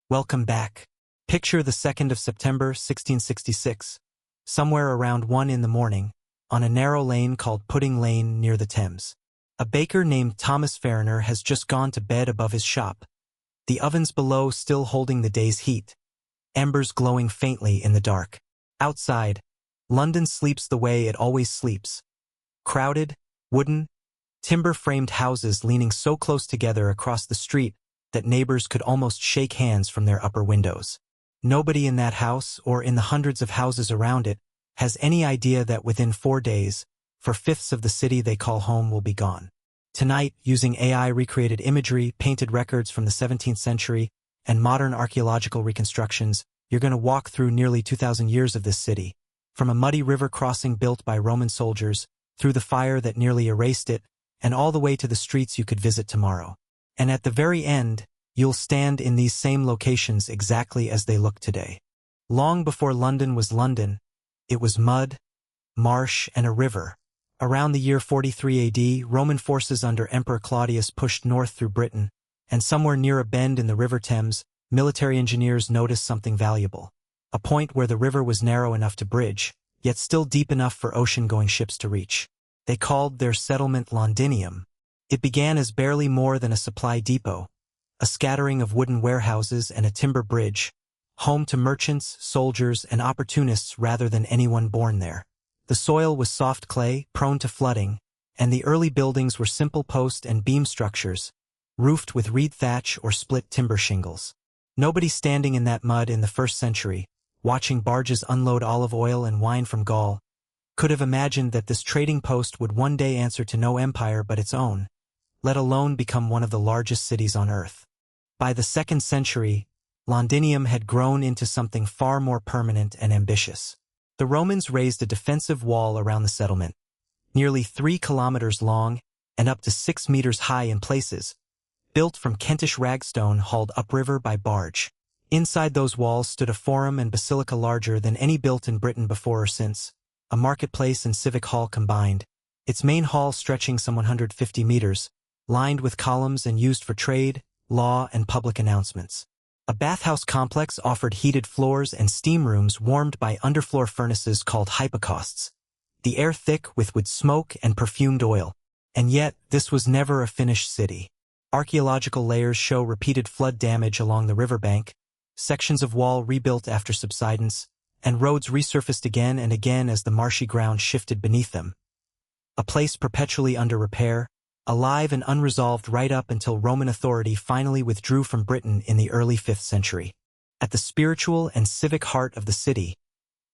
Welcome back. Picture the 2nd of September, 1666, somewhere around 1 in the morning, on a narrow lane called Pudding Lane near the Thames. A baker named Thomas Farriner has just gone to bed above his shop, the ovens below still holding the day's heat, embers glowing faintly in the dark. Outside, London sleeps the way it always sleeps. Crowded, wooden, timber-framed houses leaning so close together across the street that neighbors could almost shake hands from their upper windows. Nobody in that house, or in the hundreds of houses around it, has any idea that within 4 days, 4/5 of the city they call home will be gone. Tonight, using AI recreated imagery, painted records from the 17th century, and modern archaeological reconstructions, you're going to walk through nearly 2,000 years of this city, from a muddy river crossing built by Roman soldiers, through the fire that nearly erased it, and all the way to the streets you could visit tomorrow. And at the very end, you'll stand in these same locations exactly as they look today. Long before London was London, it was mud, marsh, and a river. Around the year 43 AD, Roman forces under Emperor Claudius pushed north through Britain, and somewhere near a bend in the River Thames, military engineers noticed something valuable. A point where the river was narrow enough to bridge, yet still deep enough for ocean-going ships to reach. They called their settlement Londinium. It began as barely more than a supply depot, a scattering of wooden warehouses and a timber bridge, home to merchants, soldiers, and opportunists rather than anyone born there. The soil was soft clay, prone to flooding, and the early buildings were simple post and beam structures, roofed with reed thatch or split timber shingles. Nobody standing in that mud in the 1st century, watching barges unload olive oil and wine from Gaul, could have imagined that this trading post would one day answer to no empire but its own, let alone become one of the largest cities on earth. By the 2nd century, Londinium had grown into something far more permanent and ambitious. The Romans raised a defensive wall around the settlement, nearly 3 kilometers long and up to 6 meters high in places, built from Kentish ragstone hauled upriver by barge. Inside those walls stood a forum and basilica larger than any built in Britain before or since, a marketplace and civic hall combined, its main hall stretching some 150 meters, lined with columns and used for trade, law, and public announcements. A bathhouse complex offered heated floors and steam rooms warmed by underfloor furnaces called hypocausts, the air thick with smoke and perfumed oil. And yet, this was never a finished city. Archaeological layers show repeated flood damage along the riverbank, sections of wall rebuilt after subsidence, and roads resurfaced again and again as the marshy ground shifted beneath them. A place perpetually under repair, alive and unresolved right up until Roman authority finally withdrew from Britain in the early 5th century. At the spiritual and civic heart of the city,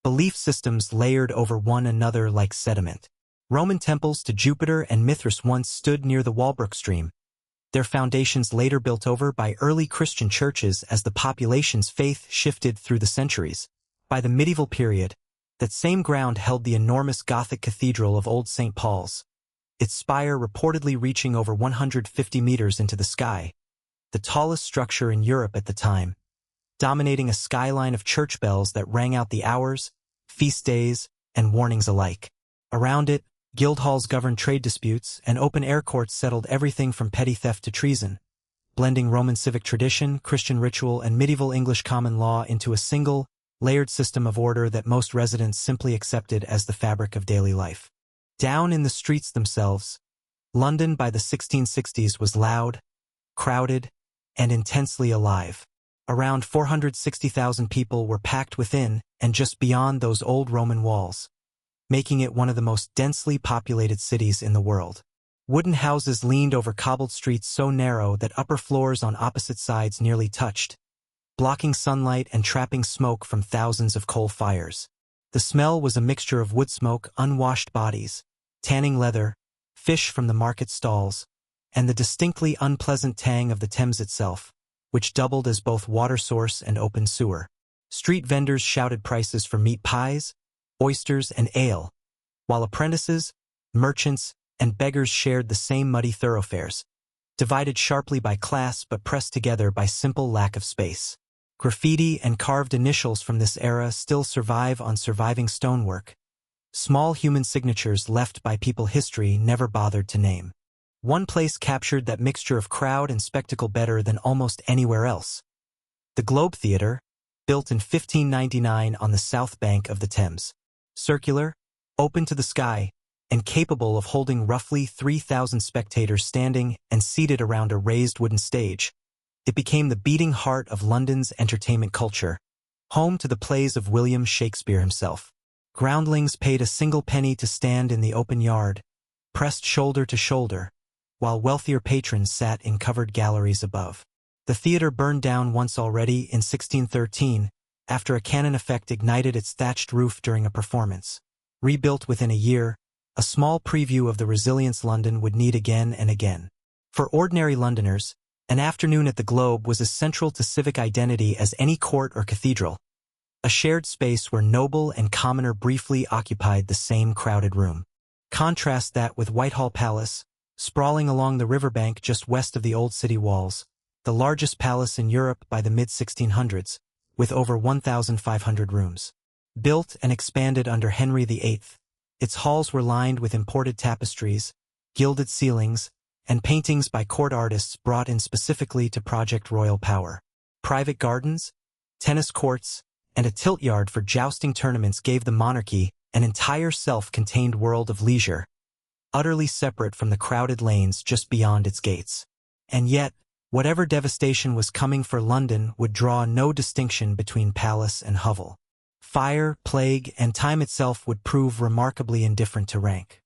belief systems layered over one another like sediment. Roman temples to Jupiter and Mithras once stood near the Walbrook stream, their foundations later built over by early Christian churches as the population's faith shifted through the centuries. By the medieval period, that same ground held the enormous Gothic cathedral of Old St. Paul's, its spire reportedly reaching over 150 meters into the sky, the tallest structure in Europe at the time, dominating a skyline of church bells that rang out the hours, feast days, and warnings alike. Around it, guild halls governed trade disputes, and open-air courts settled everything from petty theft to treason, blending Roman civic tradition, Christian ritual, and medieval English common law into a single, layered system of order that most residents simply accepted as the fabric of daily life. Down in the streets themselves, London by the 1660s was loud, crowded, and intensely alive. Around 460,000 people were packed within and just beyond those old Roman walls, making it one of the most densely populated cities in the world. Wooden houses leaned over cobbled streets so narrow that upper floors on opposite sides nearly touched, blocking sunlight and trapping smoke from thousands of coal fires. The smell was a mixture of wood smoke, unwashed bodies, tanning leather, fish from the market stalls, and the distinctly unpleasant tang of the Thames itself, which doubled as both water source and open sewer. Street vendors shouted prices for meat pies, oysters, and ale, while apprentices, merchants, and beggars shared the same muddy thoroughfares, divided sharply by class but pressed together by simple lack of space. Graffiti and carved initials from this era still survive on surviving stonework, small human signatures left by people history never bothered to name. One place captured that mixture of crowd and spectacle better than almost anywhere else: The Globe Theatre, built in 1599 on the south bank of the Thames. Circular, open to the sky, and capable of holding roughly 3,000 spectators standing and seated around a raised wooden stage. It became the beating heart of London's entertainment culture, home to the plays of William Shakespeare himself. Groundlings paid a single penny to stand in the open yard, pressed shoulder to shoulder, while wealthier patrons sat in covered galleries above. The theatre burned down once already in 1613, after a cannon effect ignited its thatched roof during a performance. Rebuilt within a year, a small preview of the resilience London would need again and again. For ordinary Londoners, an afternoon at the Globe was as central to civic identity as any court or cathedral, a shared space where noble and commoner briefly occupied the same crowded room. Contrast that with Whitehall Palace, sprawling along the riverbank just west of the old city walls, the largest palace in Europe by the mid-1600s, with over 1,500 rooms. Built and expanded under Henry VIII, its halls were lined with imported tapestries, gilded ceilings, and paintings by court artists brought in specifically to project royal power. Private gardens, tennis courts, and a tilt yard for jousting tournaments gave the monarchy an entire self-contained world of leisure, utterly separate from the crowded lanes just beyond its gates. And yet, whatever devastation was coming for London would draw no distinction between palace and hovel. Fire, plague, and time itself would prove remarkably indifferent to rank.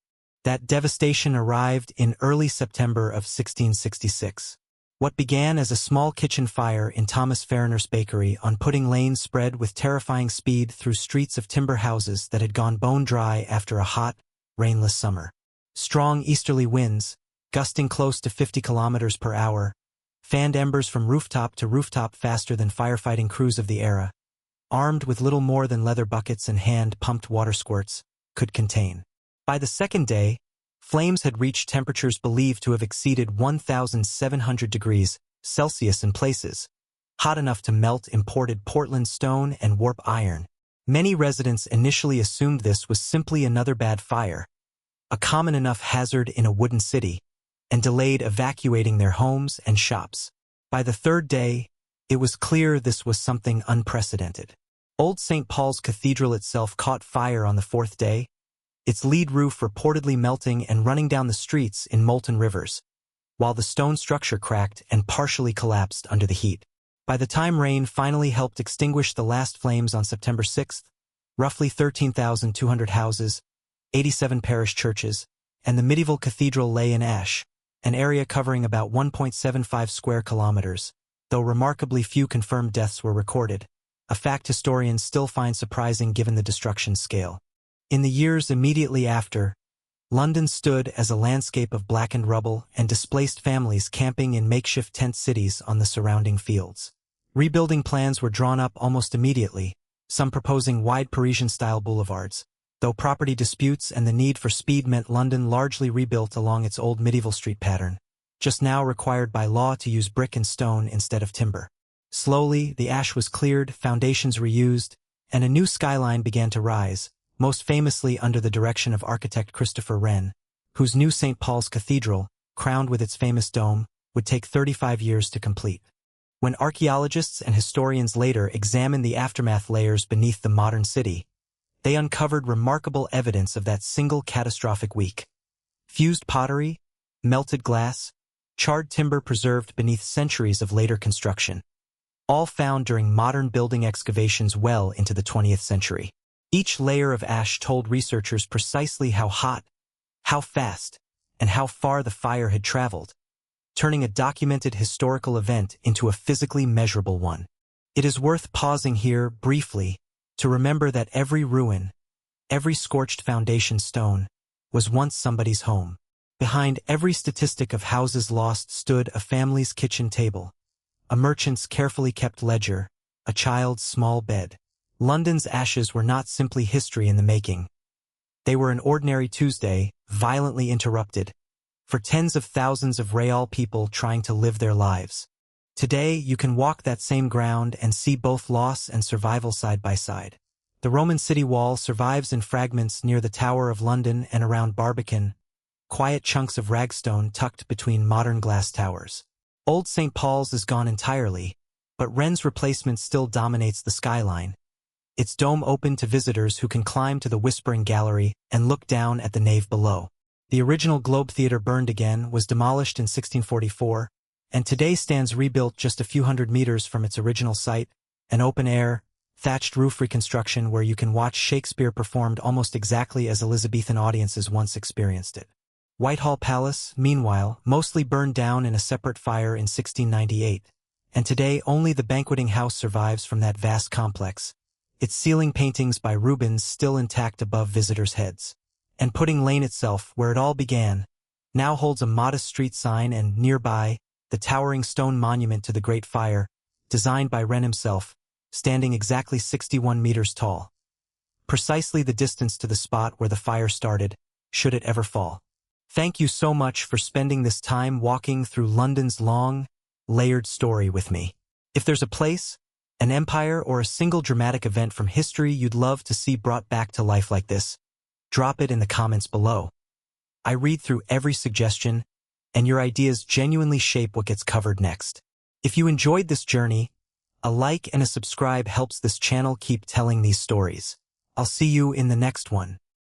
That devastation arrived in early September of 1666. What began as a small kitchen fire in Thomas Farriner's bakery on Pudding Lane spread with terrifying speed through streets of timber houses that had gone bone dry after a hot, rainless summer. Strong easterly winds, gusting close to 50 kilometers per hour, fanned embers from rooftop to rooftop faster than firefighting crews of the era, armed with little more than leather buckets and hand-pumped water squirts, could contain. By the second day, flames had reached temperatures believed to have exceeded 1,700 degrees Celsius in places, hot enough to melt imported Portland stone and warp iron. Many residents initially assumed this was simply another bad fire, a common enough hazard in a wooden city, and delayed evacuating their homes and shops. By the third day, it was clear this was something unprecedented. Old St. Paul's Cathedral itself caught fire on the fourth day, its lead roof reportedly melting and running down the streets in molten rivers, while the stone structure cracked and partially collapsed under the heat. By the time rain finally helped extinguish the last flames on September 6th, roughly 13,200 houses, 87 parish churches, and the medieval cathedral lay in ash, an area covering about 1.75 square kilometers, though remarkably few confirmed deaths were recorded, a fact historians still find surprising given the destruction scale. In the years immediately after, London stood as a landscape of blackened rubble and displaced families camping in makeshift tent cities on the surrounding fields. Rebuilding plans were drawn up almost immediately, some proposing wide Parisian-style boulevards, though property disputes and the need for speed meant London largely rebuilt along its old medieval street pattern, just now required by law to use brick and stone instead of timber. Slowly, the ash was cleared, foundations reused, and a new skyline began to rise, most famously under the direction of architect Christopher Wren, whose new St. Paul's Cathedral, crowned with its famous dome, would take 35 years to complete. When archaeologists and historians later examined the aftermath layers beneath the modern city, they uncovered remarkable evidence of that single catastrophic week. Fused pottery, melted glass, charred timber preserved beneath centuries of later construction, all found during modern building excavations well into the 20th century. Each layer of ash told researchers precisely how hot, how fast, and how far the fire had traveled, turning a documented historical event into a physically measurable one. It is worth pausing here briefly to remember that every ruin, every scorched foundation stone, was once somebody's home. Behind every statistic of houses lost stood a family's kitchen table, a merchant's carefully kept ledger, a child's small bed. London's ashes were not simply history in the making. They were an ordinary Tuesday, violently interrupted, for tens of thousands of real people trying to live their lives. Today, you can walk that same ground and see both loss and survival side by side. The Roman city wall survives in fragments near the Tower of London and around Barbican, quiet chunks of ragstone tucked between modern glass towers. Old St. Paul's is gone entirely, but Wren's replacement still dominates the skyline. Its dome open to visitors who can climb to the Whispering Gallery and look down at the nave below. The original Globe Theatre burned again, was demolished in 1644, and today stands rebuilt just a few hundred meters from its original site, an open-air, thatched roof reconstruction where you can watch Shakespeare performed almost exactly as Elizabethan audiences once experienced it. Whitehall Palace, meanwhile, mostly burned down in a separate fire in 1698, and today only the banqueting house survives from that vast complex, its ceiling paintings by Rubens still intact above visitors' heads. And Pudding Lane itself, where it all began, now holds a modest street sign, and nearby, the towering stone monument to the Great Fire, designed by Wren himself, standing exactly 61 meters tall. Precisely the distance to the spot where the fire started, should it ever fall. Thank you so much for spending this time walking through London's long, layered story with me. If there's a place, an empire, or a single dramatic event from history you'd love to see brought back to life like this, drop it in the comments below. I read through every suggestion, and your ideas genuinely shape what gets covered next. If you enjoyed this journey, a like and a subscribe helps this channel keep telling these stories. I'll see you in the next one.